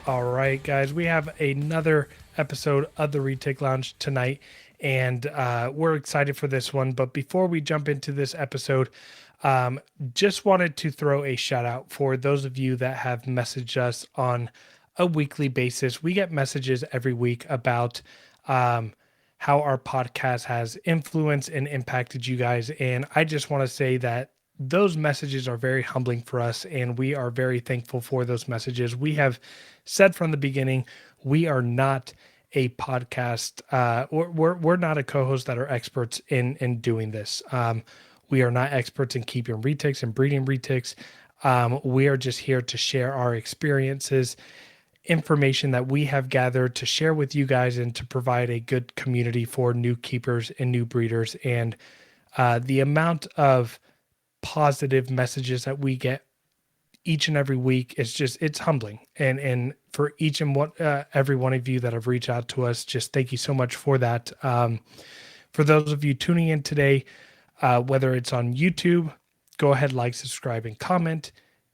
All right, guys, we have another episode of the Retic Lounge tonight, and we're excited for this one. But before we jump into this episode, um, just wanted to throw a shout out for those of you that have messaged us on a weekly basis. We get messages every week about how our podcast has influenced and impacted you guys. And I just want to say that those messages are very humbling for us, and we are very thankful for those messages. We have said from the beginning, we are not a podcast. We're not a co-host that are experts in doing this. We are not experts in keeping retics and breeding retics. We are just here to share our experiences, information that we have gathered to share with you guys, and to provide a good community for new keepers and new breeders. And the amount of positive messages that we get each and every week is just, it's humbling. And for each and one every one of you that have reached out to us, just thank you so much for that. For those of you tuning in today, whether it's on YouTube, go ahead, like, subscribe, and comment.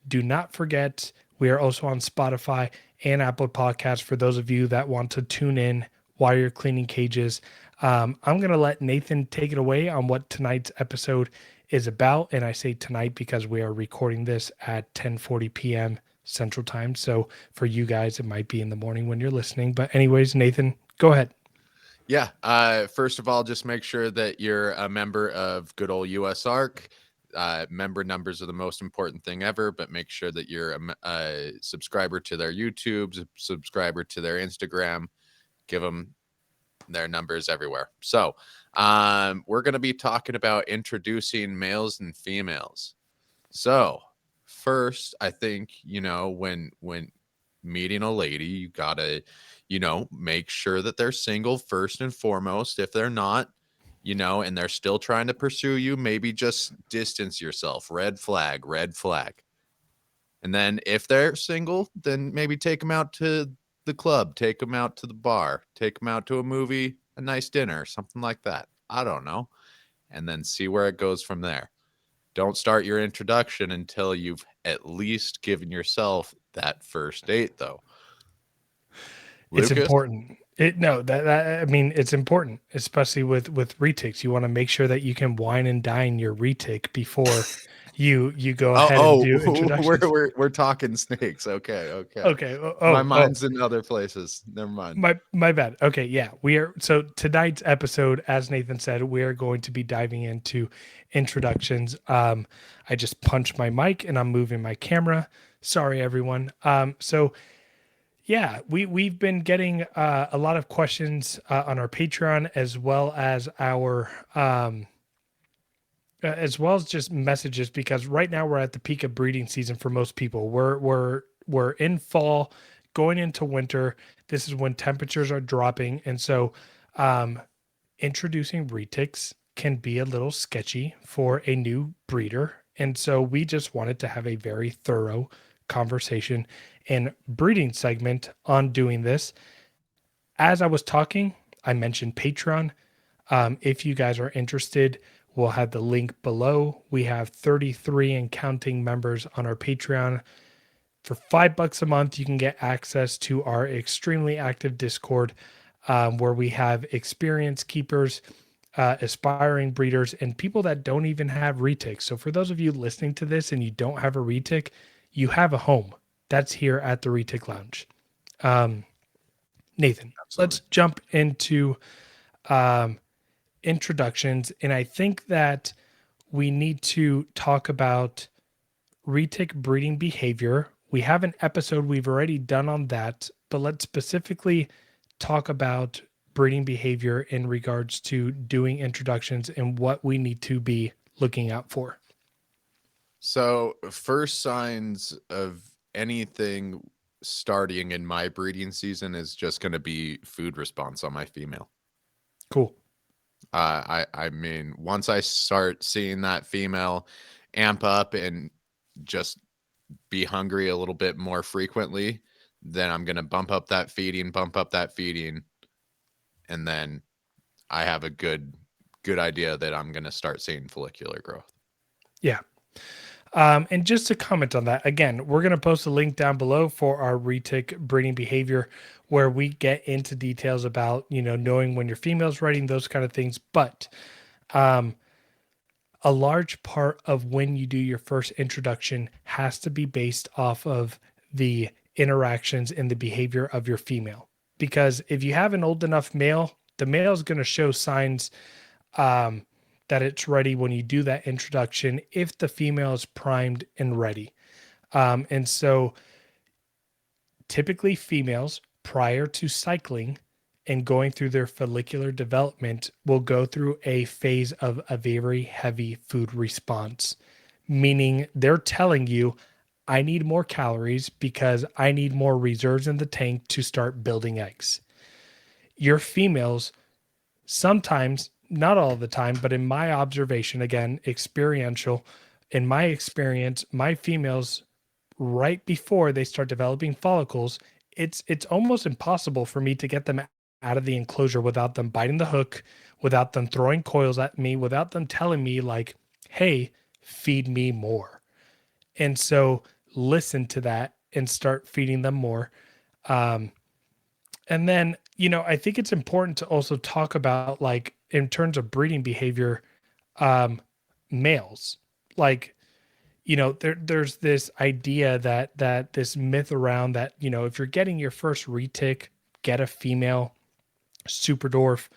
Do not forget, we are also on Spotify and Apple Podcasts for those of you that want to tune in while you're cleaning cages. I'm going to let Nathan take it away on what tonight's episode is about. And I say tonight because we are recording this at 10:40 p.m. Central Time. So for you guys, it might be in the morning when you're listening. But anyways, Nathan, go ahead. Yeah. First of all, just make sure that you're a member of good old USARC. Member numbers are the most important thing ever, but make sure that you're a subscriber to their YouTube, subscriber to their Instagram. Give them their numbers everywhere. So we're going to be talking about introducing males and females. So first, I think, when meeting a lady, you gotta, make sure that they're single first and foremost. If they're not, and they're still trying to pursue you, maybe just distance yourself. Red flag, red flag. And then if they're single, then maybe take them out to the club, take them out to the bar, take them out to a movie, a nice dinner, something like that. I don't know. And then see where it goes from there. Don't start your introduction until you've at least given yourself that first date, though. It's Lucas? important. I mean, it's important, especially with retics. You want to make sure that you can wine and dine your retic before you go Oh, ahead and do introductions. we're talking snakes. Okay, okay. Okay. My Oh, mind's in other places. Never mind. my bad. Okay, yeah. We are, so tonight's episode, as Nathan said, we are going to be diving into introductions. I just punched my mic and I'm moving my camera. Sorry, everyone. So yeah, we've been getting a lot of questions on our Patreon, as well as just messages, because right now we're at the peak of breeding season for most people. We're in fall, going into winter. This is when temperatures are dropping, and so um, introducing retics can be a little sketchy for a new breeder. And so we just wanted to have a very thorough conversation and breeding segment on doing this. As I was talking, I mentioned Patreon. If you guys are interested, we'll have the link below. We have 33 and counting members on our Patreon. For $5 a month, you can get access to our extremely active Discord, where we have experienced keepers, aspiring breeders, and people that don't even have retics. So for those of you listening to this and you don't have a retic, you have a home. That's here at the Retic Lounge. Um, Nathan, let's Absolutely. jump into um, introductions. And I think that we need to talk about retic breeding behavior. We have an episode we've already done on that, but let's specifically talk about breeding behavior in regards to doing introductions and what we need to be looking out for. So, first signs of anything starting in my breeding season is just going to be food response on my female. Cool. I mean, once I start seeing that female amp up and just be hungry a little bit more frequently, then I'm going to bump up that feeding, and then I have a good idea that I'm going to start seeing follicular growth. Yeah. And just to comment on that, again, we're going to post a link down below for our retic breeding behavior where we get into details about, knowing when your female's ready, those kind of things. But um, a large part of when you do your first introduction has to be based off of the interactions and the behavior of your female. Because if you have an old enough male, the male is going to show signs um, that it's ready when you do that introduction if the female is primed and ready. And so typically females prior to cycling and going through their follicular development will go through a phase of a very heavy food response, meaning they're telling you, I need more calories because I need more reserves in the tank to start building eggs. Your females sometimes, not all the time, but in my observation, again, experiential, in my experience, my females right before they start developing follicles, it's almost impossible for me to get them out of the enclosure without them biting the hook, without them throwing coils at me, without them telling me like, "Hey, feed me more." And so listen to that and start feeding them more. Um, and then, I think it's important to also talk about like in terms of breeding behavior, um, males. Like there's this idea that this myth around that, if you're getting your first retic, get a female super dwarf.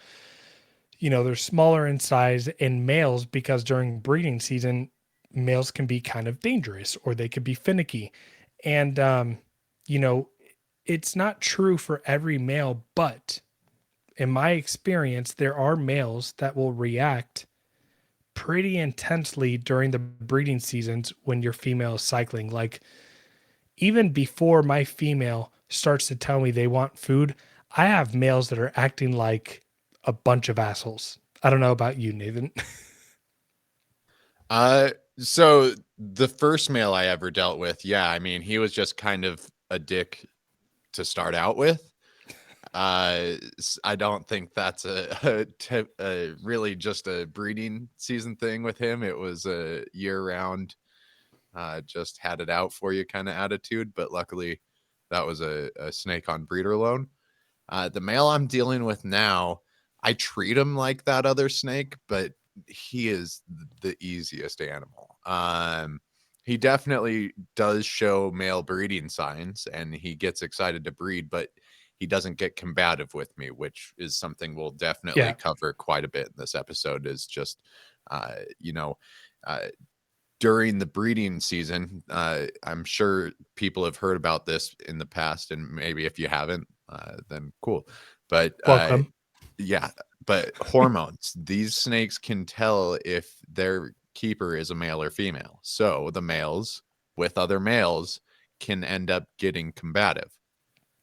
They're smaller in size in males because during breeding season, males can be kind of dangerous or they could be finicky. And you know, it's not true for every male, but in my experience, there are males that will react pretty intensely during the breeding seasons when your female is cycling. Like even before my female starts to tell me they want food, I have males that are acting like a bunch of assholes. I don't know about you, Nathan. So the first male I ever dealt with, yeah, I mean, he was just kind of a dick to start out with. I don't think that's a really just a breeding season thing with him. It was a year round, just had it out for you kind of attitude. But luckily, that was a snake on breeder loan. The male I'm dealing with now, I treat him like that other snake, but he is the easiest animal. He definitely does show male breeding signs and he gets excited to breed, but he doesn't get combative with me, which is something we'll definitely Yeah. cover quite a bit in this episode. Is just, uh, you know, uh, during the breeding season, I'm sure people have heard about this in the past, and maybe if you haven't, then cool. But Welcome. yeah, but hormones, these snakes can tell if their keeper is a male or female. So the males with other males can end up getting combative.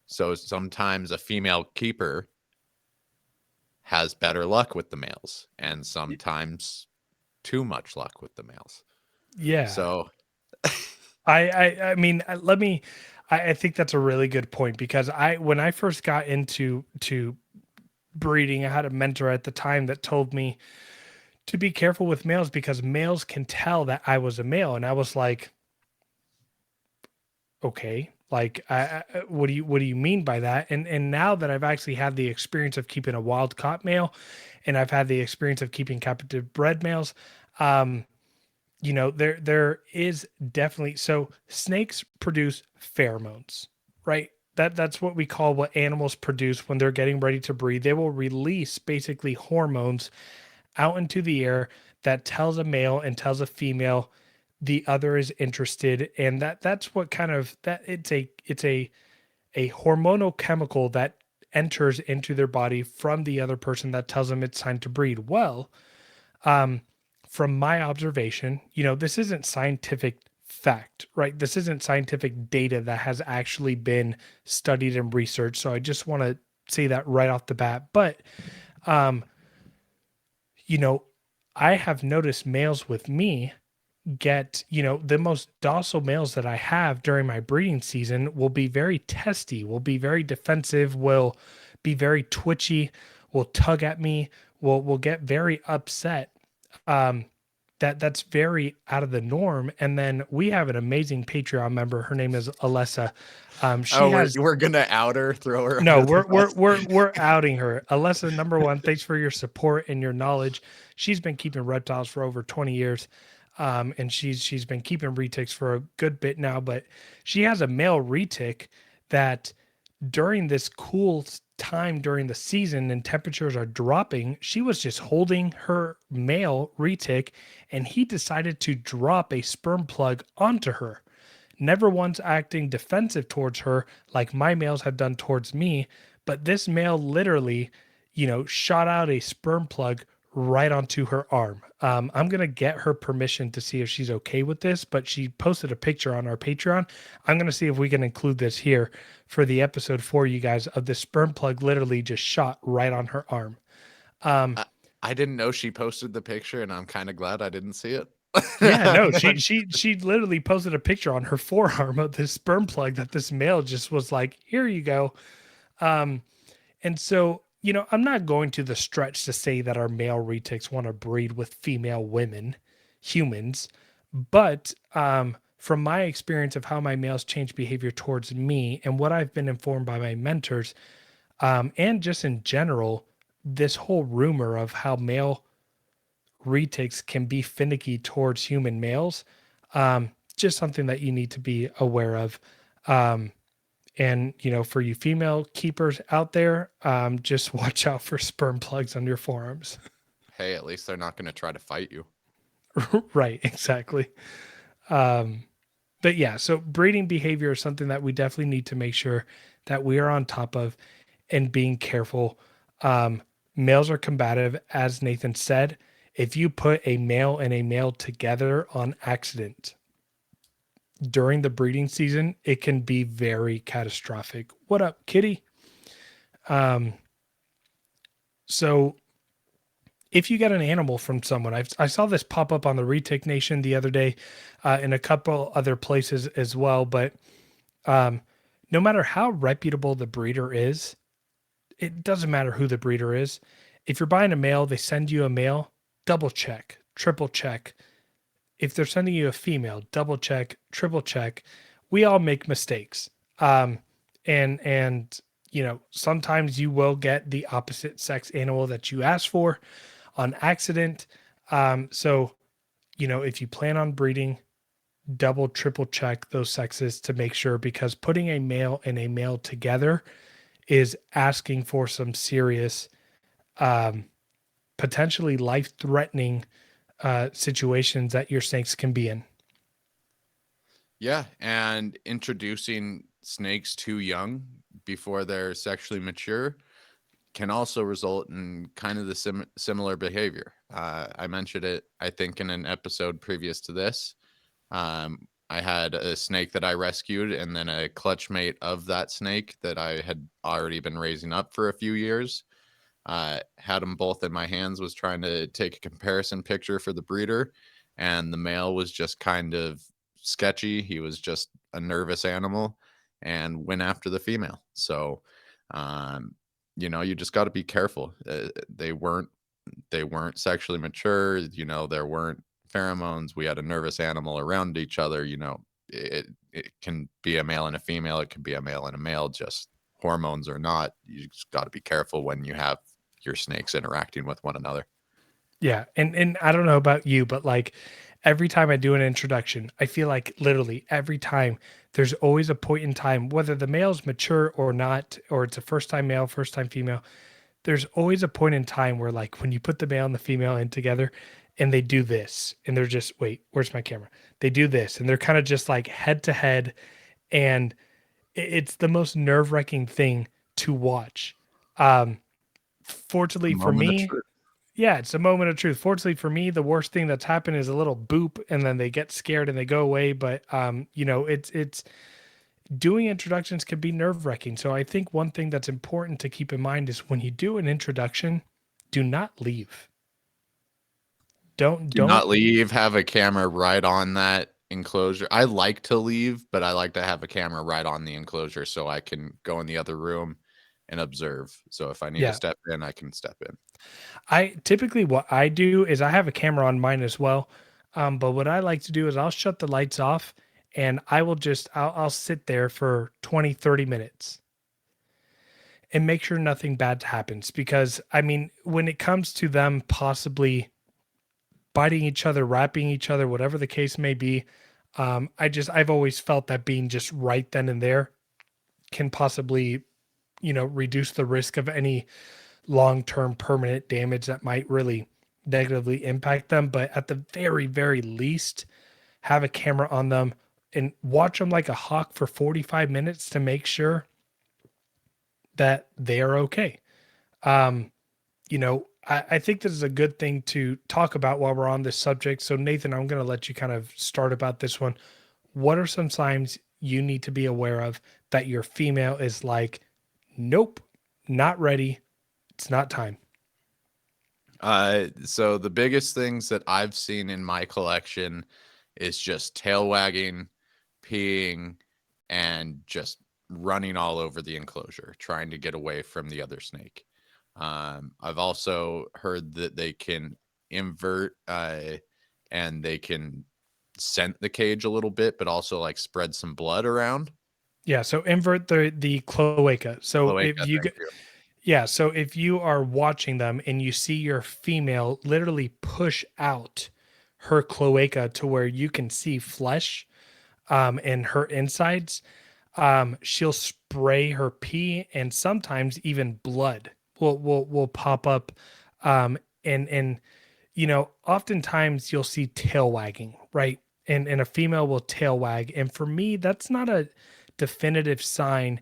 So sometimes a female keeper has better luck with the males, and sometimes too much luck with the males. Yeah. So I mean, let me. I think that's a really good point because when I first got into breeding, I had a mentor at the time that told me to be careful with males because males can tell that I was a male, and I was like, okay, like, what do you mean by that? And now that I've actually had the experience of keeping a wild caught male, and I've had the experience of keeping captive bred males, um, there is definitely so snakes produce pheromones, right? That's what we call what animals produce when they're getting ready to breed. They will release basically hormones out into the air that tells a male and tells a female the other is interested, and that's what kind of that it's a hormonal chemical that enters into their body from the other person that tells them it's time to breed. Well, um, from my observation, this isn't scientific fact, right? This isn't scientific data that has actually been studied and researched. So I just want to say that right off the bat. But, um, you know, I have noticed males with me get, the most docile males that I have during my breeding season will be very testy, will be very defensive, will be very twitchy, will tug at me, will get very upset. Um, that's very out of the norm. And then we have an amazing Patreon member. Her name is Alessa. She Oh, has we're gonna out her, throw her no, under the we're bus. we're we're outing her. Alessa, number one, thanks for your support and your knowledge. She's been keeping reptiles for over 20 years. And she's been keeping retics for a good bit now, but she has a male retic that during this cool time during the season and temperatures are dropping, she was just holding her male retic and he decided to drop a sperm plug onto her, never once acting defensive towards her like my males have done towards me. But this male literally, shot out a sperm plug right onto her arm. I'm going to get her permission to see if she's okay with this, but she posted a picture on our Patreon. I'm going to see if we can include this here for the episode for you guys of the sperm plug literally just shot right on her arm. Um, I, I didn't know she posted the picture, and I'm kind of glad I didn't see it. yeah, no, she literally posted a picture on her forearm of this sperm plug that this male just was like, "Here you go." Um, and so, I'm not going to the stretch to say that our male retics want to breed with female women, humans, but from my experience of how my males change behavior towards me and what I've been informed by my mentors, and just in general, this whole rumor of how male retics can be finicky towards human males, just something that you need to be aware of. Um, and for you female keepers out there, just watch out for sperm plugs on your forearms. Hey, at least they're not gonna try to fight you. Right, exactly. Um, but yeah, so breeding behavior is something that we definitely need to make sure that we are on top of and being careful. Um, Males are combative, as Nathan said. If you put a male and a male together on accident during the breeding season, it can be very catastrophic. What up, Kitty? Um, so if you get an animal from someone, I saw this pop up on the Retic Nation the other day, in a couple other places as well. But um, no matter how reputable the breeder is, it doesn't matter who the breeder is. If you're buying a male, they send you a male, double check, triple check. If they're sending you a female, double check, triple check. We all make mistakes. Um, and sometimes you will get the opposite sex animal that you asked for on accident. So, if you plan on breeding, double, triple check those sexes to make sure, because putting a male and a male together is asking for some serious, um, potentially life threatening situations that your snakes can be in. Yeah, and introducing snakes too young before they're sexually mature can also result in kind of the similar behavior. I mentioned it, I think, in an episode previous to this. I had a snake that I rescued, and then a clutch mate of that snake that I had already been raising up for a few years. Had them both in my hands, was trying to take a comparison picture for the breeder, and the male was just kind of sketchy. He was just a nervous animal and went after the female. So, you just got to be careful. They weren't sexually mature. There weren't pheromones. We had a nervous animal around each other. It can be a male and a female. It can be a male and a male. Just hormones or not, you just got to be careful when you have your snakes interacting with one another. Yeah, and I don't know about you, but like every time I do an introduction, I feel like literally every time there's always a point in time, whether the male's mature or not, or it's a first time male, first time female, there's always a point in time where like when you put the male and the female in together and they do this and they're just, wait, where's my camera? They do this and they're kind of just like head to head, and it's the most nerve-wracking thing to watch. Um Fortunately for Moment of me, truth. yeah, it's a moment of truth. Fortunately for me, the worst thing that's happened is a little boop and then they get scared and they go away. But it's doing introductions can be nerve-wracking. So I think one thing that's important to keep in mind is when you do an introduction, do not leave. Don't Do don't not leave. Have a camera right on that enclosure. I like to leave, but I like to have a camera right on the enclosure so I can go in the other room and observe. So if I need to yeah. step in, I can step in. I typically what I do is I have a camera on mine as well. But what I like to do is I'll shut the lights off and I'll sit there for 20, 30 minutes and make sure nothing bad happens. Because I mean, when it comes to them possibly biting each other, wrapping each other, whatever the case may be, I've always felt that being just right then and there can possibly, reduce the risk of any long-term permanent damage that might really negatively impact them. But at the very, very least, have a camera on them and watch them like a hawk for 45 minutes to make sure that they are okay. Um, I think this is a good thing to talk about while we're on this subject. So, Nathan, I'm going to let you kind of start about this one. What are some signs you need to be aware of that your female is like, nope, not ready. It's not time. So the biggest things that I've seen in my collection is just tail wagging, peeing, and just running all over the enclosure, trying to get away from the other snake. I've also heard that they can invert and they can scent the cage a little bit, but also like spread some blood around. Yeah. So invert the cloaca. So if Cloaca, you thank get, you. yeah. So if you are watching them and you see your female literally push out her cloaca to where you can see flesh, and her insides, she'll spray her pee and sometimes even blood will pop up. And oftentimes you'll see tail wagging, right? And a female will tail wag. And for me, that's not a definitive sign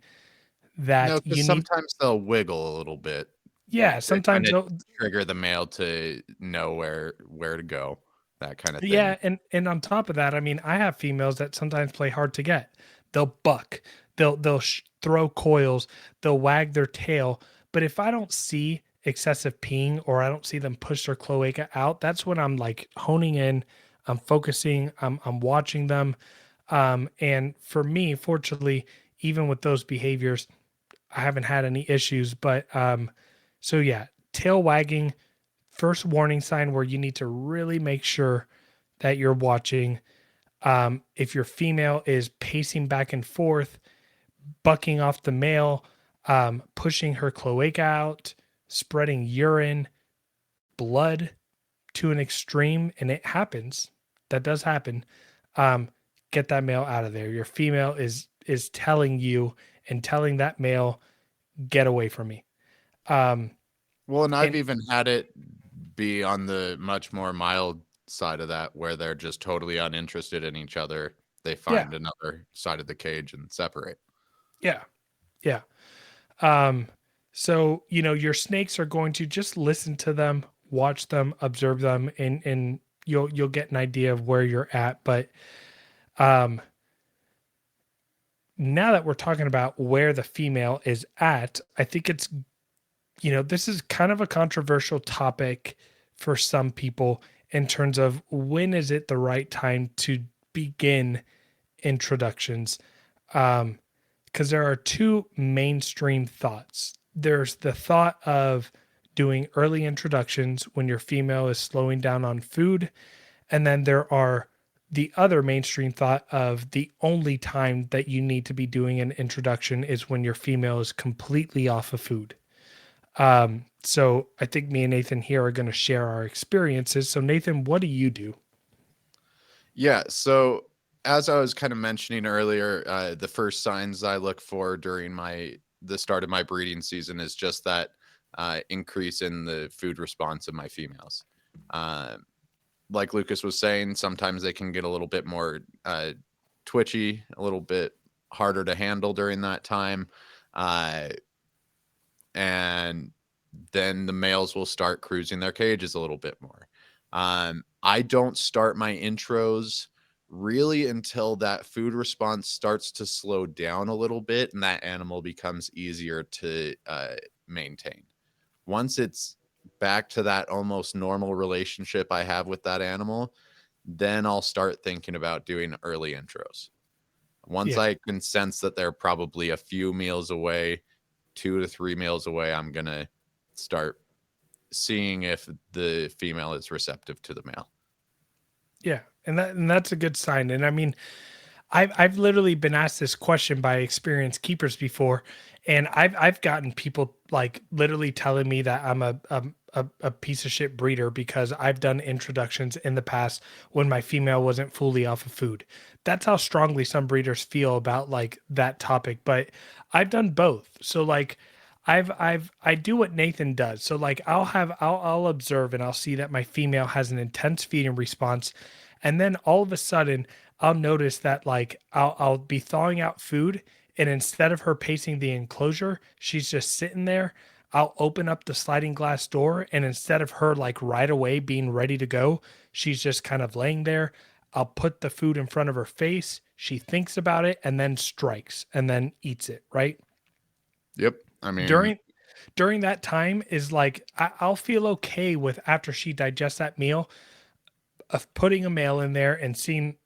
No, that you because need. sometimes they'll wiggle a little bit Yeah, to sometimes kinda they'll. trigger the male to know where to go, that kinda thing. Yeah, and on top of that, I mean, I have females that sometimes play hard to get. They'll buck, they'll throw coils, they'll wag their tail. But if I don't see excessive peeing or I don't see them push their cloaca out, that's when I'm like honing in, I'm focusing, I'm watching them. And for me, fortunately, even with those behaviors, I haven't had any issues. But so yeah, tail wagging, first warning sign where you need to really make sure that you're watching. If your female is pacing back and forth, bucking off the male, pushing her cloaca out, spreading urine, blood to an extreme, and it happens. That does happen. Um, get that male out of there. Your female is telling you and telling that male, get away from me. Um, Well, and I've and even had it be on the much more mild side of that, where they're just totally uninterested in each other. They yeah, find another side of the cage and separate. yeah, yeah. Um, so your snakes are going to just listen to them, watch them, observe them, and you'll get an idea of where you're at. But um, now that we're talking about where the female is at, I think this is kind of a controversial topic for some people in terms of when is it the right time to begin introductions. Because there are two mainstream thoughts. There's the thought of doing early introductions when your female is slowing down on food. And then there are the other mainstream thought of the only time that you need to be doing an introduction is when your female is completely off of food. So I think me and Nathan here are going to share our experiences. So, Nathan, what do you do? Yeah. So as I was kind of mentioning earlier, the first signs I look for during the start of my breeding season is just that increase in the food response of my females. Uh, like Lucas was saying, sometimes they can get a little bit more twitchy, a little bit harder to handle during that time. Uh, and then the males will start cruising their cages a little bit more. I don't start my intros really until that food response starts to slow down a little bit and that animal becomes easier to maintain. Once it's back to that almost normal relationship I have with that animal, then I'll start thinking about doing early intros. Once Yeah. I can sense that they're probably a few meals away, 2 to 3 meals away, I'm going to start seeing if the female is receptive to the male. Yeah, and that's a good sign. And I mean, I've literally been asked this question by experienced keepers before, and I've gotten people like literally telling me that I'm a piece of shit breeder because I've done introductions in the past when my female wasn't fully off of food. That's how strongly some breeders feel about like that topic. But I've done both. So like I do what Nathan does. So like I'll observe and I'll see that my female has an intense feeding response, and then all of a sudden I'll notice that like I'll be thawing out food, and instead of her pacing the enclosure, she's just sitting there. I'll open up the sliding glass door, and instead of her like right away being ready to go, she's just kind of laying there. I'll put the food in front of her face. She thinks about it and then strikes and then eats it, right? Yep. I mean, During during that time is like I'll feel okay with after she digests that meal of putting a male in there and seeing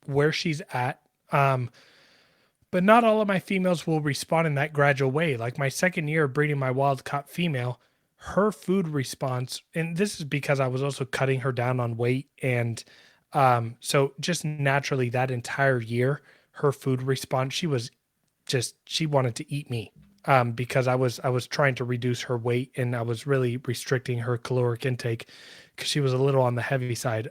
where she's at. Um, but not all of my females will respond in that gradual way. Like my second year of breeding my wild caught female, her food response, and this is because I was also cutting her down on weight. And so just naturally that entire year, her food response, she was just, she wanted to eat me. Because I was trying to reduce her weight and I was really restricting her caloric intake because she was a little on the heavy side.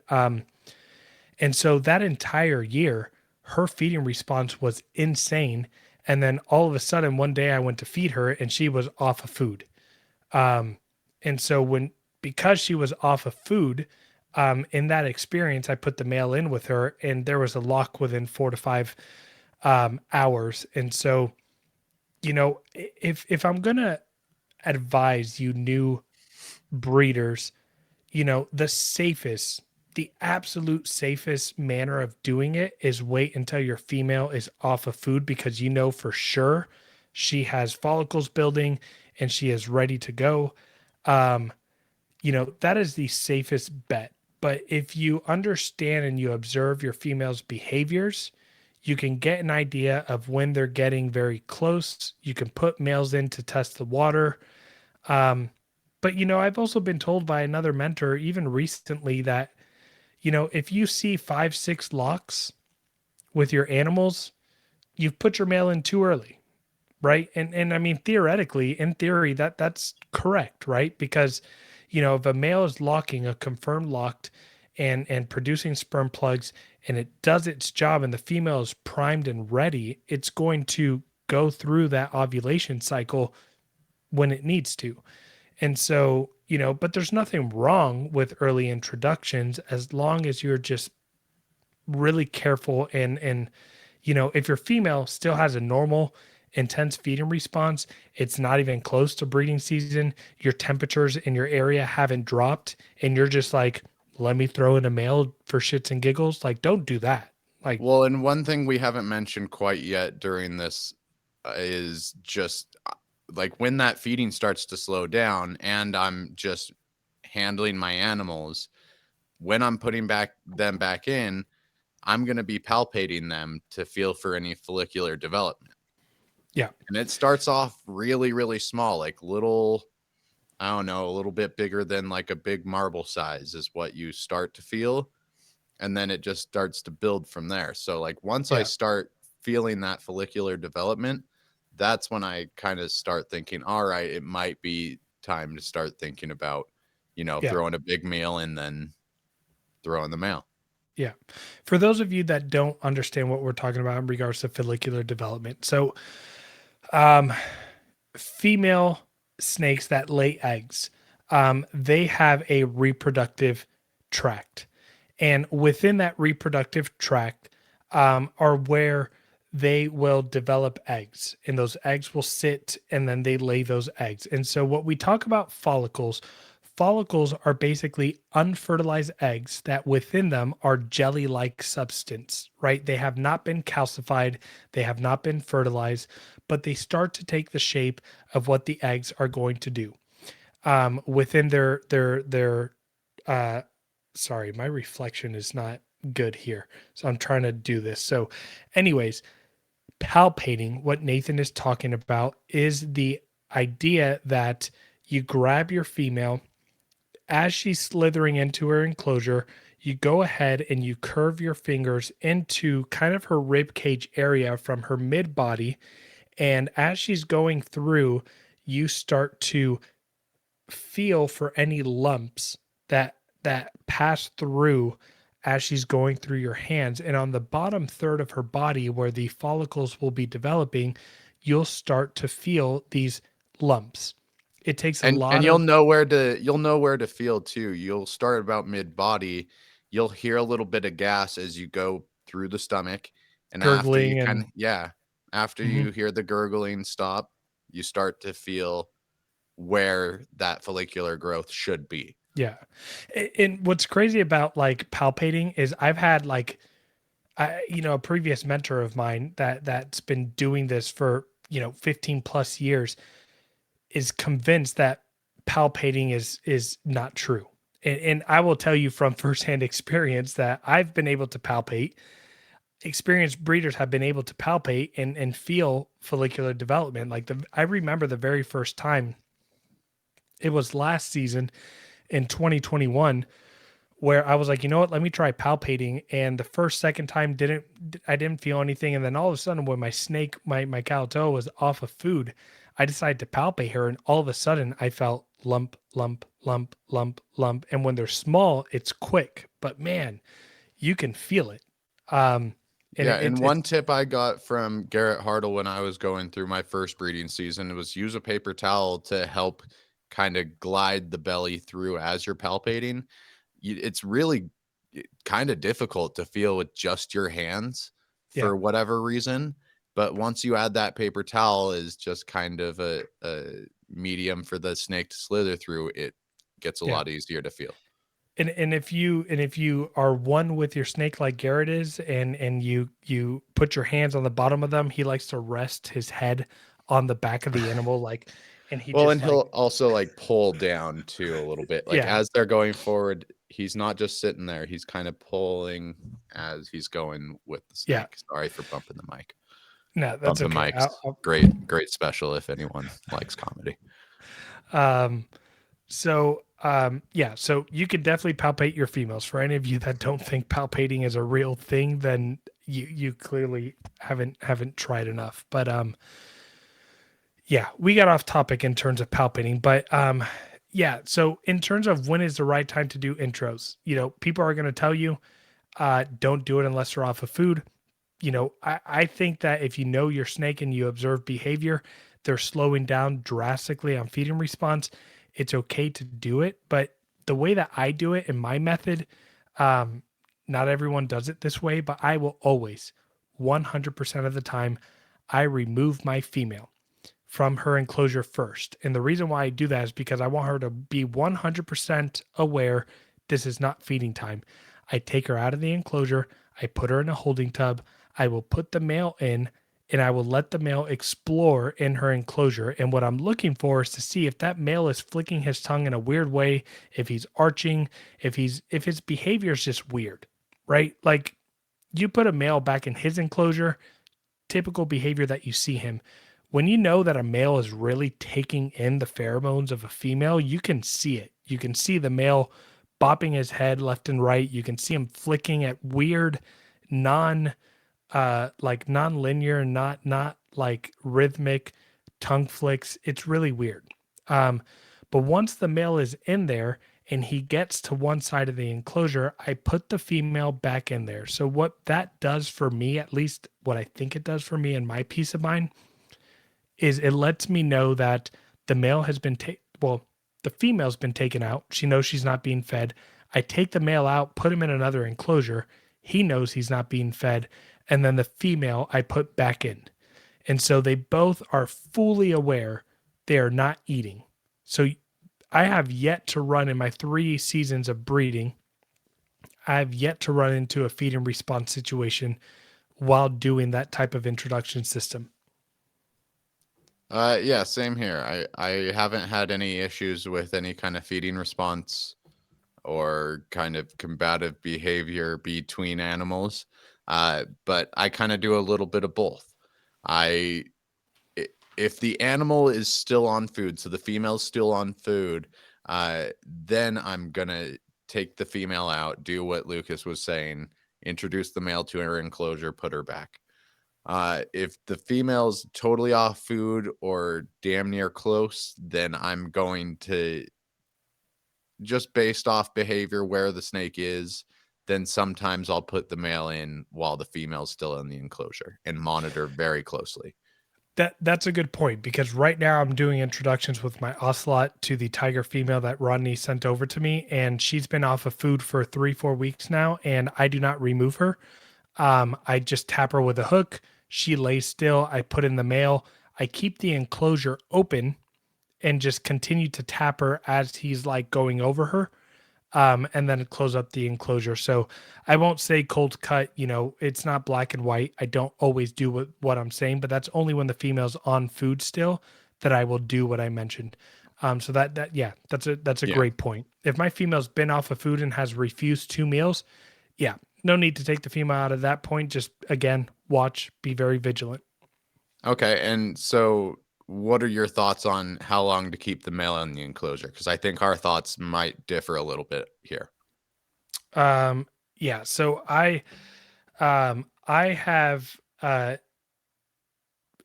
And so that entire year, her feeding response was insane. And then all of a sudden, one day I went to feed her and she was off of food. Um, and so because she was off of food, in that experience, I put the male in with her and there was a lock within 4 to 5 hours. And so, if I'm going to advise you new breeders, the absolute safest manner of doing it is wait until your female is off of food because you know for sure she has follicles building and she is ready to go. Um, that is the safest bet. But if you understand and you observe your female's behaviors, you can get an idea of when they're getting very close. You can put males in to test the water. Um, but I've also been told by another mentor, even recently, that if you see 5, 6 locks with your animals, you've put your male in too early, right? And I mean theoretically, in theory, that's correct, right? Because if a male is locking a confirmed locked and producing sperm plugs and it does its job and the female is primed and ready, it's going to go through that ovulation cycle when it needs to. And so, but there's nothing wrong with early introductions as long as you're just really careful and if your female still has a normal intense feeding response, it's not even close to breeding season, your temperatures in your area haven't dropped and you're just like, let me throw in a male for shits and giggles, like don't do that. Like, well, and one thing we haven't mentioned quite yet during this is just like when that feeding starts to slow down and I'm just handling my animals, when I'm putting them back in, I'm going to be palpating them to feel for any follicular development. yeah, And it starts off really, really small, like little, I don't know, a little bit bigger than like a big marble size is what you start to feel. And then it just starts to build from there. So, like, once I yeah, start feeling that follicular development, that's when I kind of start thinking, all right, it might be time to start thinking about, yeah, throwing a big meal and then throwing the male. yeah. For those of you that don't understand what we're talking about in regards to follicular development, so um female snakes that lay eggs, they have a reproductive tract. And within that reproductive tract are where they will develop eggs. And those eggs will sit and then they lay those eggs. And so, what we talk about follicles are basically unfertilized eggs that within them are jelly like substance, right? They have not been calcified, they have not been fertilized, but they start to take the shape of what the eggs are going to do within their uh sorry, my reflection is not good here, so I'm trying to do this. So anyways, palpating, what Nathan is talking about is the idea that you grab your female as she's slithering into her enclosure, you go ahead and you curve your fingers into kind of her rib cage area from her mid body. And as she's going through, you start to feel for any lumps that pass through as she's going through your hands. And on the bottom third of her body where the follicles will be developing, you'll start to feel these lumps. It takes a And lot of you'll know where to feel too. You'll start about mid body. You'll hear a little bit of gas as you go through the stomach, and gurgling and after mhm, you hear the gurgling stop, you start to feel where that follicular growth should be. yeah. And what's crazy about like palpating is I've had like a previous mentor of mine that's been doing this for 15 plus years is convinced that palpating is not true. And I will tell you from firsthand experience that I've been able to palpate. Experienced breeders have been able to palpate and feel follicular development. Like I remember the very first time, it was last season in 2021, where I was like, you know what, let me try palpating. And the first, second time I didn't feel anything. And then all of a sudden when my snake, my calato was off of food, I decided to palpate her. And all of a sudden I felt lump, lump, lump, lump, lump. And when they're small, it's quick, but man, you can feel it. Um, and Yeah, and it's one tip I got from Garrett Hartle when I was going through my first breeding season was use a paper towel to help kind of glide the belly through as you're palpating. It's really kind of difficult to feel with just your hands yeah, for whatever reason. But once you add that paper towel is just kind of a medium for the snake to slither through, it gets a yeah. lot easier to feel. And if you are one with your snake like Garrett is, and you put your hands on the bottom of them, he likes to rest his head on the back of the animal, like, and he Well, just and like, he'll also like pull down too a little bit. Like yeah, as they're going forward, he's not just sitting there, he's kind of pulling as he's going with the yeah. snake. Sorry for bumping the mic. No, that's Bumping okay. mics. Great special if anyone likes comedy. Um, yeah, so you could definitely palpate your females. For any of you that don't think palpating is a real thing, then you clearly haven't tried enough. But yeah, we got off topic in terms of palpating, but yeah, so in terms of when is the right time to do intros, people are going to tell you don't do it unless they're off of food. I think that if you know your snake and you observe behavior, they're slowing down drastically on feeding response, it's okay to do it. But the way that I do it in my method, um, not everyone does it this way, but I will always, 100% of the time, I remove my female from her enclosure first. And the reason why I do that is because I want her to be 100% aware this is not feeding time. I take her out of the enclosure, I put her in a holding tub, I will put the male in, and I will let the male explore in her enclosure. And what I'm looking for is to see if that male is flicking his tongue in a weird way, if he's arching, if his behavior is just weird, right? Like you put a male back in his enclosure, typical behavior that you see him. When you know that a male is really taking in the pheromones of a female, you can see it. You can see the male bopping his head left and right. You can see him flicking at weird, non like non-linear, not like rhythmic tongue flicks. It's really weird. Um, but once the male is in there and he gets to one side of the enclosure, I put the female back in there. So what that does for me, at least what I think it does for me and my peace of mind, is it lets me know that the male has been the female's been taken out. She knows she's not being fed. I take the male out, put him in another enclosure. He knows he's not being fed. And then the female I put back in. And so they both are fully aware they are not eating. So I have yet to run in my 3 seasons of breeding. I have yet to run into a feed and response situation while doing that type of introduction system. Yeah, same here. I haven't had any issues with any kind of feeding response or kind of combative behavior between animals. But I kind of do a little bit of both. I if the animal is still on food, so the female's still on food, then I'm gonna take the female out, do what Lucas was saying, introduce the male to her enclosure, put her back. If the female's totally off food or damn near close, then I'm going to, just based off behavior, where the snake is, then sometimes I'll put the male in while the female's still in the enclosure and monitor very closely. That's a good point, because right now I'm doing introductions with my ocelot to the tiger female that Rodney sent over to me, and she's been off of food for 3-4 weeks now, and I do not remove her. I just tap her with a hook. She lays still. I put in the male. I keep the enclosure open and just continue to tap her as he's like going over her, and then close up the enclosure. So I won't say cold cut, it's not black and white. I don't always do what I'm saying, but that's only when the female's on food still that I will do what I mentioned. So yeah, that's a Yeah. great point. If my female's been off of food and has refused 2 meals, yeah, no need to take the female out at that point. Just again, watch, be very vigilant. Okay. And so, what are your thoughts on how long to keep the male in the enclosure? Because I think our thoughts might differ a little bit here. Yeah, so I have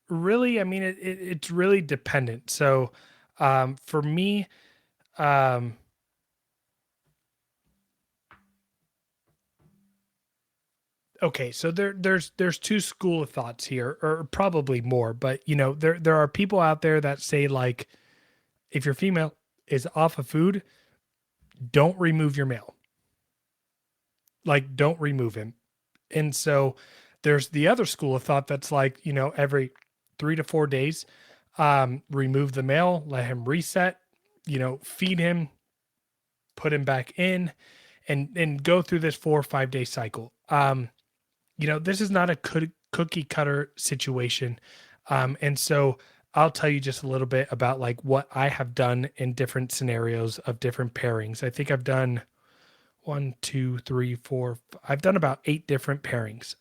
really, I mean, it's really dependent. So, for me, um, okay, so there's two school of thoughts here, or probably more, but there are people out there that say, like, if your female is off of food, don't remove your male. Like, don't remove him. And so there's the other school of thought that's like, every 3 to 4 days, remove the male, let him reset, feed him, put him back in, and go through this 4 or 5 day cycle. This is not a cookie cutter situation. And so I'll tell you just a little bit about like what I have done in different scenarios of different pairings. I think I've done one, two, three, four. I've done about 8 different pairings.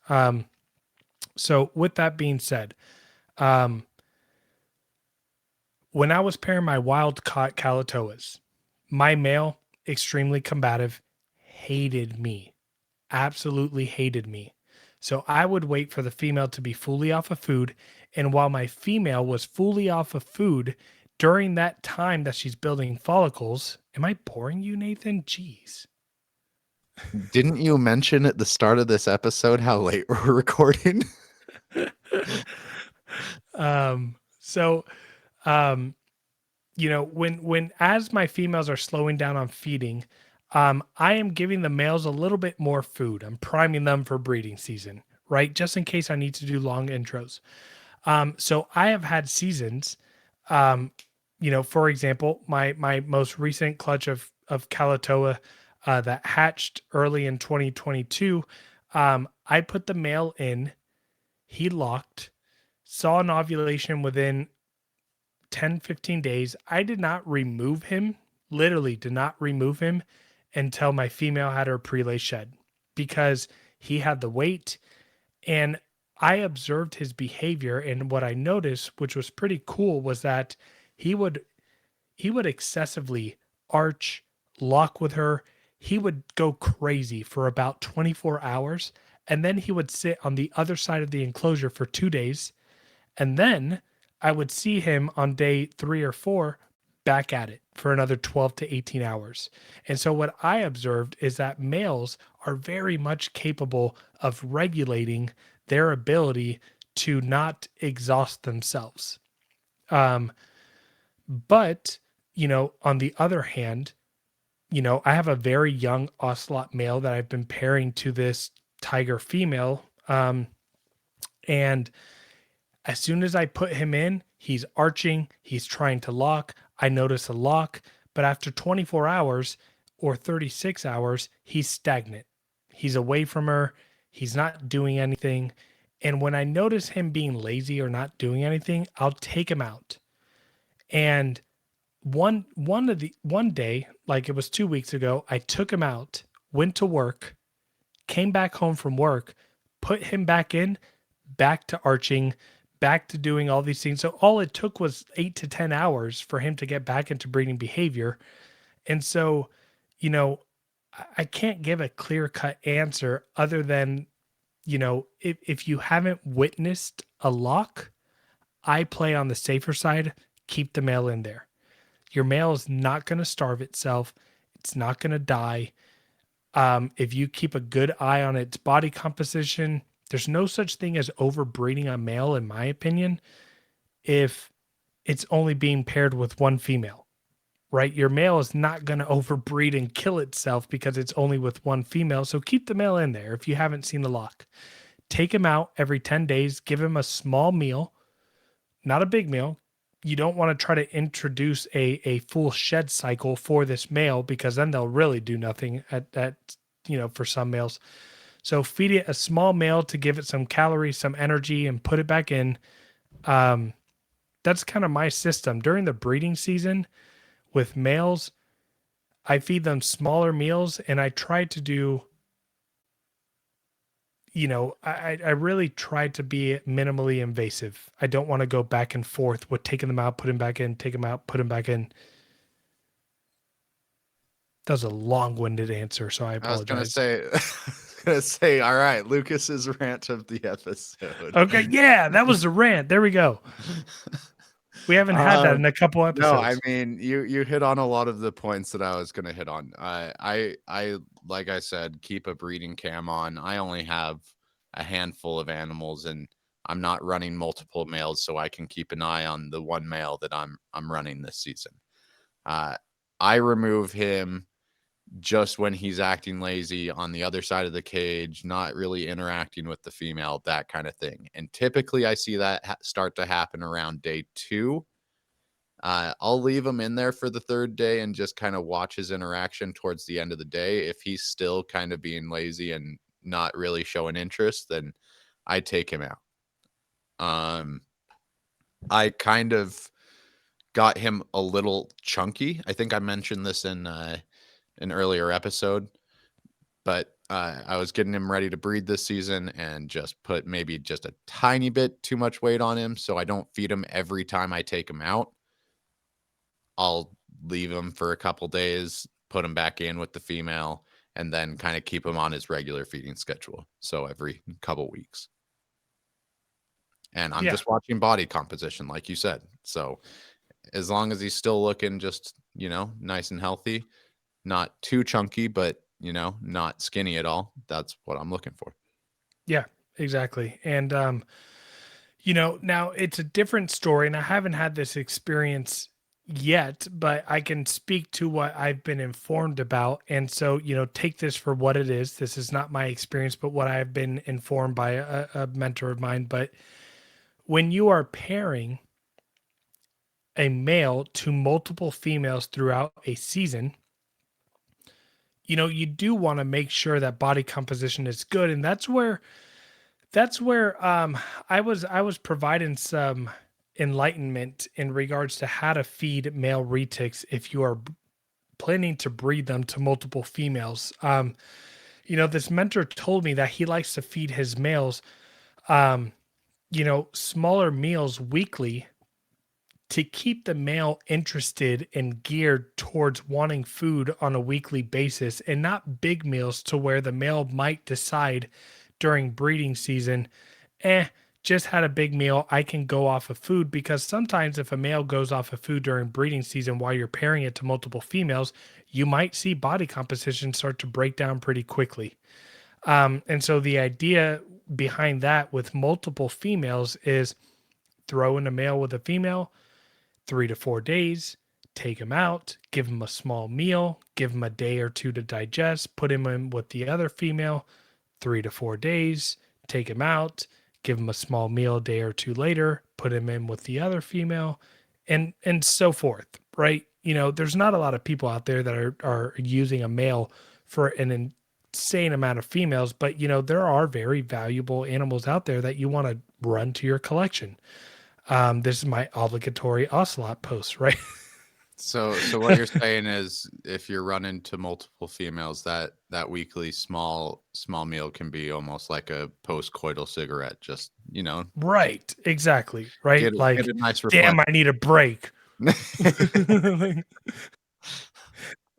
So with that being said, um, when I was pairing my wild caught Kalatoas, my male, extremely combative, hated me, absolutely hated me. So I would wait for the female to be fully off of food. And while my female was fully off of food during that time that she's building follicles, am I boring you, Nathan? Jeez. Didn't you mention at the start of this episode how late we're recording? So, um, when as my females are slowing down on feeding, I am giving the males a little bit more food. I'm priming them for breeding season, right? Just in case I need to do long intros. So I have had seasons, um, for example, my most recent clutch of Kalatoa, that hatched early in 2022. I put the male in, he locked, saw an ovulation within 10-15 days. I did not remove him, literally did not remove him until my female had her prelay shed, because he had the weight, and I observed his behavior. And what I noticed, which was pretty cool, was that he would excessively arch, lock with her. He would go crazy for about 24 hours, and then he would sit on the other side of the enclosure for 2 days, and then I would see him on day 3 or 4 back at it for another 12 to 18 hours. And so what I observed is that males are very much capable of regulating their ability to not exhaust themselves. Um, but, on the other hand, I have a very young ocelot male that I've been pairing to this tiger female. And as soon as I put him in, he's arching, he's trying to lock. I notice a lock, but after 24 hours or 36 hours, he's stagnant. He's away from her, he's not doing anything. And when I notice him being lazy or not doing anything, I'll take him out. And one day, like it was 2 weeks ago, I took him out, went to work, came back home from work, put him back in, back to arching, back to doing all these things. So all it took was 8 to 10 hours for him to get back into breeding behavior. And so, you know, I can't give a clear cut answer other than, if you haven't witnessed a lock, I play on the safer side, keep the male in there. Your male is not going to starve itself, it's not going to die. If you keep a good eye on its body composition, there's no such thing as overbreeding a male, in my opinion, if it's only being paired with one female, right? Your male is not going to overbreed and kill itself because it's only with one female. So keep the male in there if you haven't seen the lock. Take him out every 10 days, give him a small meal, not a big meal. You don't want to try to introduce a full shed cycle for this male because then they'll really do nothing for some males. So feed it a small meal to give it some calories, some energy, and put it back in. Um, that's kind of my system. During the breeding season with males, I feed them smaller meals and I try to do, I really try to be minimally invasive. I don't want to go back and forth with taking them out, put them back in, take them out, put them back in. That was a long-winded answer, so I I was gonna apologize. say, all right, Lucas's rant of the episode. Okay, yeah, that was the rant. There we go. We haven't had that in a couple No, I episodes. mean you hit on a lot of the points that I was gonna hit on. I like I said, keep a breeding cam on. I only have a handful of animals, and I'm not running multiple males, so I can keep an eye on the one male that I'm running this season. I remove him just when he's acting lazy on the other side of the cage, not really interacting with the female, that kind of thing. And typically I see that start to happen around day 2. I'll leave him in there for the 3rd day and just kind of watch his interaction towards the end of the day. If he's still kind of being lazy and not really showing interest, then I take him out. I kind of got him a little chunky. I think I mentioned this in an earlier episode, but I was getting him ready to breed this season and just put maybe just a tiny bit too much weight on him, so I don't feed him every time I take him out. I'll leave him for a couple days, put him back in with the female, and then kind of keep him on his regular feeding schedule. So every couple weeks. And I'm Yeah, just watching body composition, like you said. So as long as he's still looking just, nice and healthy, not too chunky, but, not skinny at all, that's what I'm looking for. yeah, exactly. And now it's a different story, and I haven't had this experience yet, but I can speak to what I've been informed about. And so, take this for what it is. This is not my experience, but what I've been informed by a mentor of mine. But when you are pairing a male to multiple females throughout a season, you do want to make sure that body composition is good. And that's where I was providing some enlightenment in regards to how to feed male retics if you are planning to breed them to multiple females. This mentor told me that he likes to feed his males um, smaller meals weekly to keep the male interested and geared towards wanting food on a weekly basis, and not big meals to where the male might decide during breeding season, eh, just had a big meal. I can go off of food, because sometimes if a male goes off of food during breeding season while you're pairing it to multiple females, you might see body composition start to break down pretty quickly. And so the idea behind that with multiple females is throw in a male with a female, 3 to 4 days, take him out, give him a small meal, give him a day or two to digest, put him in with the other female, 3 to 4 days, take him out, give him a small meal a day or two later, put him in with the other female, and so forth, right? There's not a lot of people out there that are using a male for an insane amount of females, but there are very valuable animals out there that you want to run to your collection. This is my obligatory ocelot post, right? So what you're saying is if you're running to multiple females, that weekly small meal can be almost like a post-coital cigarette. Just, Right, exactly, right? get Like, a nice damn, replenish. I need a break.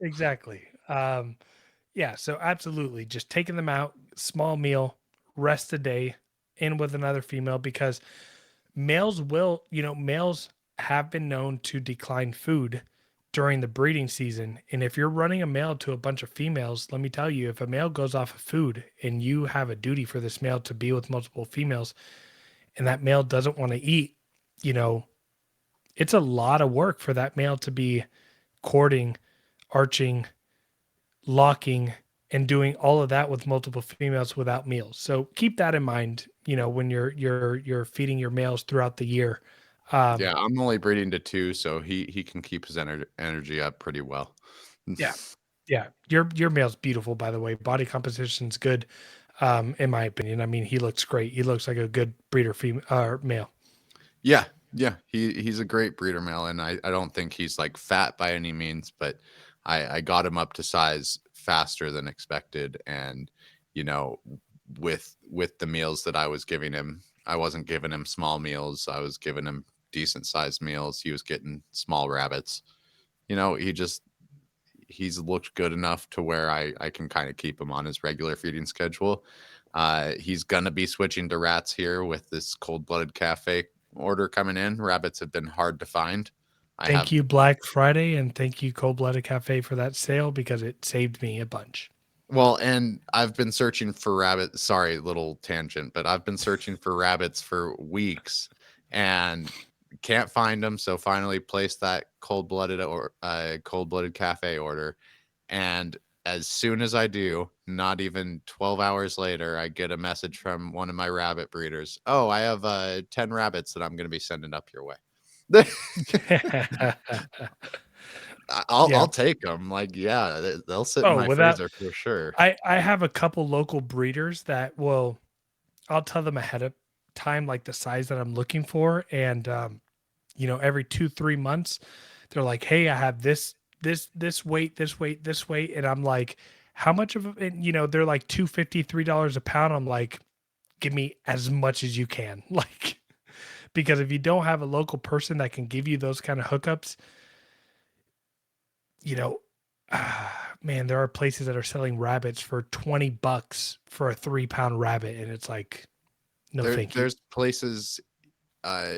Exactly. Yeah, so absolutely, just taking them out, small meal, rest a day, in with another female because males will, males have been known to decline food during the breeding season. And if you're running a male to a bunch of females, let me tell you, if a male goes off of food and you have a duty for this male to be with multiple females and that male doesn't want to eat, you know, it's a lot of work for that male to be courting, arching, locking, and doing all of that with multiple females without meals. So keep that in mind, when you're feeding your males throughout the year. Um, Yeah, I'm only breeding to 2, so he can keep his energy up pretty well. yeah, yeah. Your male's beautiful, by the way. Body composition's good, in my opinion. I mean, he looks great. He looks like a good breeder female male. Yeah, yeah, he's a great breeder male, and I don't think he's like fat by any means, but I got him up to size faster than expected, and you know, with the meals that I was giving him, I wasn't giving him small meals. I was giving him decent sized meals. He was getting small rabbits. He's looked good enough to where I can kind of keep him on his regular feeding schedule. He's gonna be switching to rats here with this cold-blooded cafe order coming in. Rabbits have been hard to find. I Thank have you, Black Friday, and thank you, Cold Blooded Cafe, for that sale because it saved me a bunch. Well, and I've been searching for rabbits. Sorry, little tangent, but I've been searching for rabbits for weeks and can't find them. So finally placed that cold blooded cafe order. And as soon as I do, not even 12 hours later, I get a message from one of my rabbit breeders. Oh, I have 10 rabbits that I'm going to be sending up your way. I'll Yeah. take them. Like, yeah, they'll sit in Oh, my without freezer for sure. I have a couple local breeders that will I'll tell them ahead of time like the size that I'm looking for, and every 2-3 months they're like, hey, I have this weight, this weight, this weight, and I'm like, how much of it? And they're like 250, $3 a pound. I'm like, give me as much as you can, like, because if you don't have a local person that can give you those kind of hookups, you know, man, there are places that are selling rabbits for $20 for a 3 pound rabbit, and it's like, no, thank you. There's places uh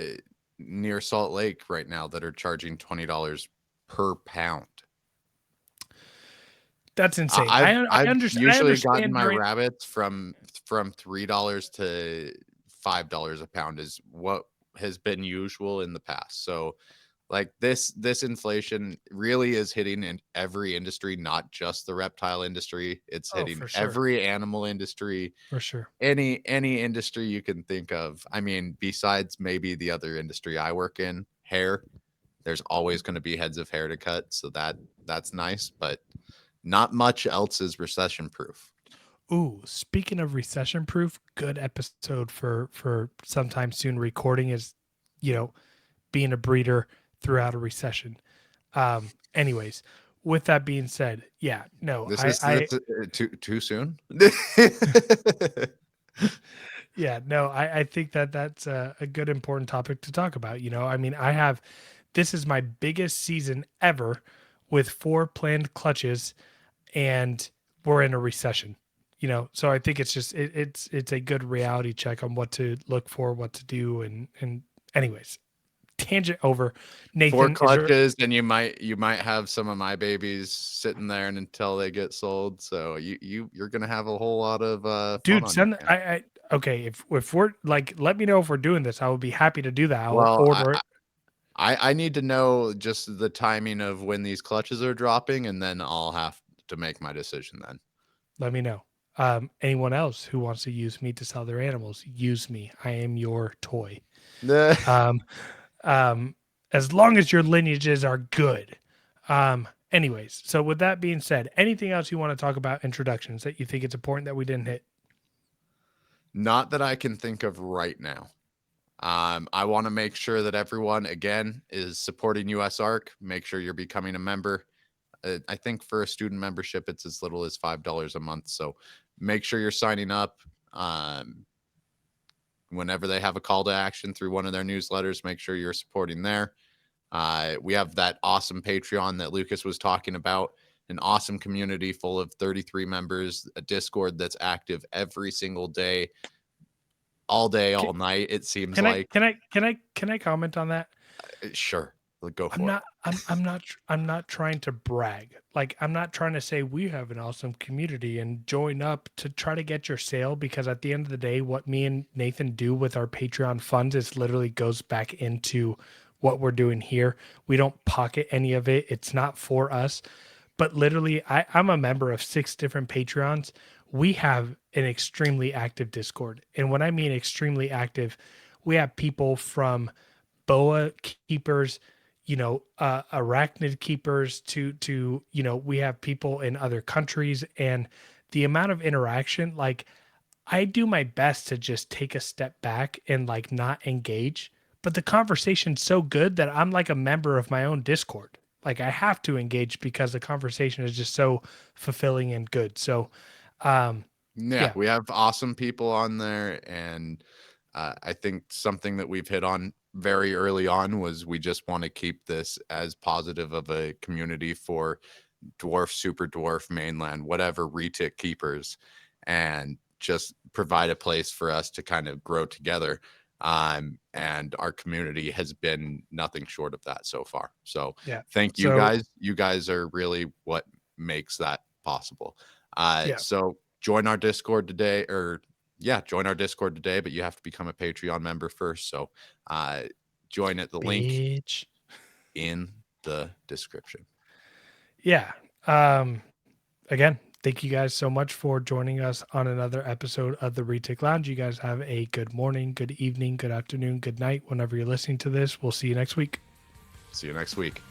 near Salt Lake right now that are charging $20 per pound. That's I- insane. I've I've I usually gotten understand my during. rabbits from $3 to $5 a pound is what has been usual in the past. So like this inflation really is hitting in every industry, not just the reptile industry. It's Oh, hitting for sure, every animal industry, for sure. any industry you can think of. I mean, besides maybe the other industry I work in, hair, there's always going to be heads of hair to cut, so that's nice, but not much else is recession proof. Ooh, speaking of recession proof, good episode for sometime soon recording is, you know, being a breeder throughout a recession. Anyways, with that being said, yeah, no, This too soon. yeah, no, I think that that's a good important topic to talk about. I mean, this is my biggest season ever with 4 planned clutches, and we're in a recession. So I think it's just it's a good reality check on what to look for, what to do, and anyways, tangent over. Four Nathan, is there, clutches, and you might have some of my babies sitting there and until they get sold. So you're gonna have a whole lot of fun dude? on your Send hands. I okay. If we're like, let me know if we're doing this. I would be happy to do that. I'll Well, order it. I need to know just the timing of when these clutches are dropping, and then I'll have to make my decision then. Let me know. Anyone else who wants to use me to sell their animals, use me. I am your toy. Um, um, as long as your lineages are good. Anyways, so with that being said, anything else you want to talk about introductions that you think it's important that we didn't hit? Not that I can think of right now. I want to make sure that everyone, again, is supporting US ARC. Make sure you're becoming a member. I think for a student membership, it's as little as $5 a month. So make sure you're signing up. Um, Whenever they have a call to action through one of their newsletters, make sure you're supporting there. We have that awesome Patreon that Lucas was talking about. an awesome community full of 33 members, a Discord that's active every single day, all day, Can, all night. It seems can I like. can I can I can I comment on that? Sure, go I'm for it. not I'm not trying to brag. Like I'm not trying to say we have an awesome community and join up to try to get your sale, because at the end of the day what me and Nathan do with our Patreon funds is literally goes back into what we're doing here. We don't pocket any of it. It's not for us. But literally I'm a member of 6 different Patreons. We have an extremely active Discord. And when I mean extremely active, we have people from boa keepers, arachnid keepers, to we have people in other countries. And the amount of interaction, like, I do my best to just take a step back and like not engage, but the conversation's so good that I'm like a member of my own Discord. Like I have to engage because the conversation is just so fulfilling and good. So um Yeah, yeah. we have awesome people on there, and I think something that we've hit on very early on was we just want to keep this as positive of a community for dwarf, super dwarf, mainland, whatever retic keepers, and just provide a place for us to kind of grow together. And our community has been nothing short of that so far. So Yeah. thank you So guys. You guys are really what makes that possible. yeah. So join our Discord today, or yeah, join our Discord today, but you have to become a Patreon member first. So uh, join at the link Bitch. in the description. Yeah. Again, thank you guys so much for joining us on another episode of the Retic Lounge. You guys have a good morning, good evening, good afternoon, good night whenever you're listening to this. We'll see you next week. See you next week.